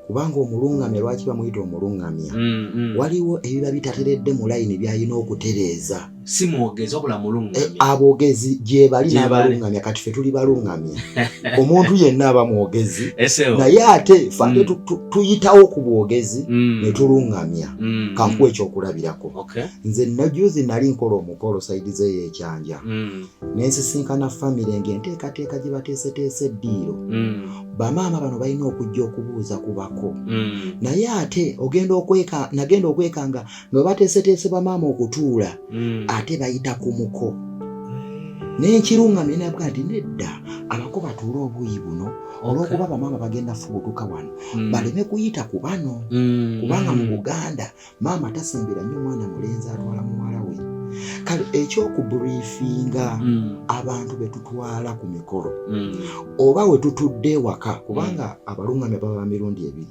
kubanga omulungamya lwaki bamuyita omulungamya waliwo ebiba bitateredde mu layini byalina okutereeza si mwogezi wabula mulungamya abogezi gye bali n'abalungamya kati ffe tuli balungamya omuntu yenna aba mwogezi naye ate ffe tuyitawo ku bwogezi ne tulungamya kankuwa ekyokulabirako nze najuzi nali nkola omukolo saidi z'eyekyanja nensisinkana famire ng'enteekateeka gye bateeseteese eddiiro bamaama bano balina okujja okubuuza ku bako naye ate nagenda okwekanga nga bateeseteese bamaama okutuula ate bayita ku muko n'enkirungamye nabwa nti nedda abako batuule obuuyi buno olw'okuba bamaama bagenda fubutuka wano baleme kuyita ku bano kubanga mu Buganda maama tasembera nnyo mwana mulenzi atwala muwala we kale ekyokubuliefinga abantu betutwala ku mikolo oba we tutudde ewaka kubanga abalungamya baba mirundi ebiri